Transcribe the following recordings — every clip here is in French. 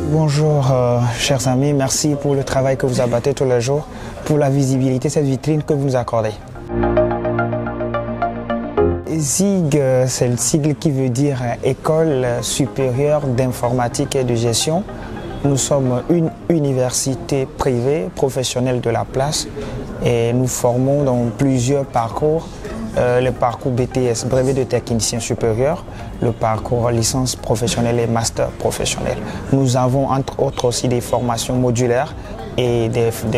Bonjour chers amis, merci pour le travail que vous abattez tous les jours, pour la visibilité, cette vitrine que vous nous accordez. ZIG, c'est le sigle qui veut dire École supérieure d'informatique et de gestion. Nous sommes une université privée professionnelle de la place et nous formons dans plusieurs parcours. Le parcours BTS, brevet de technicien supérieur, le parcours licence professionnelle et master professionnel. Nous avons entre autres aussi des formations modulaires et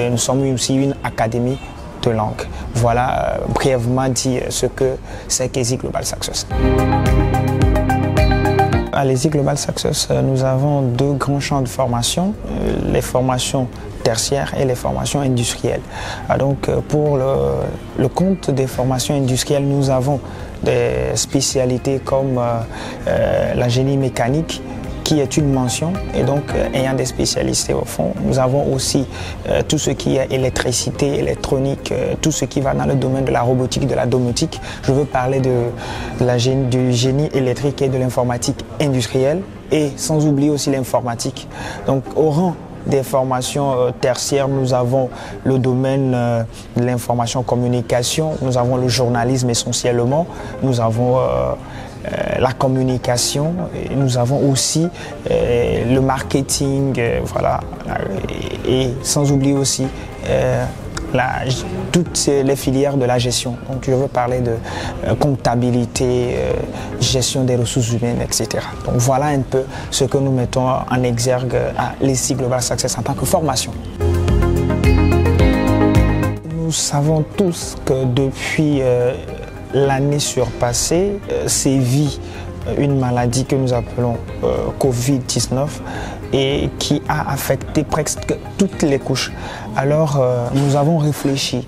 nous sommes aussi une académie de langue. Voilà brièvement dit ce que c'est qu'ESI Global Success. À l'ESI Global Success, nous avons deux grands champs de formation, les formations tertiaires et les formations industrielles. Donc pour le compte des formations industrielles, nous avons des spécialités comme la génie mécanique, qui est une mention et donc ayant des spécialités au fond. Nous avons aussi tout ce qui est électricité, électronique, tout ce qui va dans le domaine de la robotique, de la domotique. Je veux parler du génie électrique et de l'informatique industrielle et sans oublier aussi l'informatique. Donc au rang des formations tertiaires, nous avons le domaine de l'information communication, nous avons le journalisme essentiellement, nous avons la communication, et nous avons aussi le marketing, voilà, et sans oublier aussi toutes les filières de la gestion. Donc je veux parler de comptabilité, gestion des ressources humaines, etc. Donc voilà un peu ce que nous mettons en exergue à l'ESI Global Success en tant que formation. Nous savons tous que depuis l'année surpassée sévit une maladie que nous appelons Covid-19 et qui a affecté presque toutes les couches. Alors nous avons réfléchi,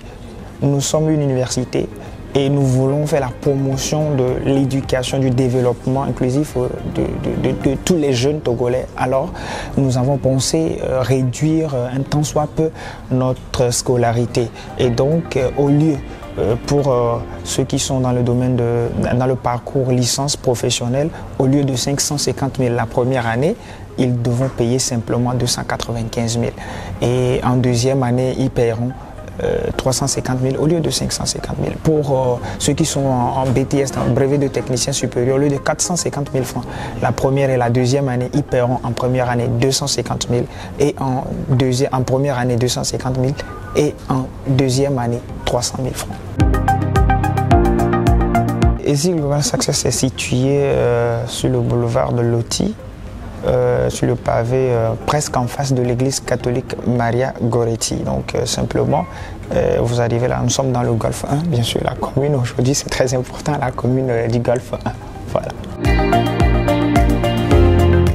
nous sommes une université et nous voulons faire la promotion de l'éducation, du développement inclusif de tous les jeunes Togolais. Alors nous avons pensé réduire un tant soit peu notre scolarité et donc au lieu pour ceux qui sont dans le domaine dans le parcours licence professionnelle, au lieu de 550 000 la première année, ils devront payer simplement 295 000. Et en deuxième année, ils paieront 350 000 au lieu de 550 000. Pour ceux qui sont en BTS, en brevet de technicien supérieur, au lieu de 450 000 francs, la première et la deuxième année, ils paieront en première année 250 000 et en première année 250 000 et en deuxième année 300 000 francs. ESI Global Success est situé sur le boulevard de Loti, sur le pavé presque en face de l'église catholique Maria Goretti. Donc simplement, vous arrivez là, nous sommes dans le Golfe 1, bien sûr la commune aujourd'hui c'est très important, la commune du Golfe 1. Voilà.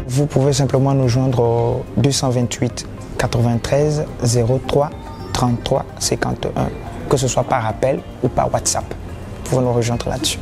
Vous pouvez simplement nous joindre au 228 93 03 33 51, que ce soit par appel ou par WhatsApp. Vous pouvez nous rejoindre là-dessus.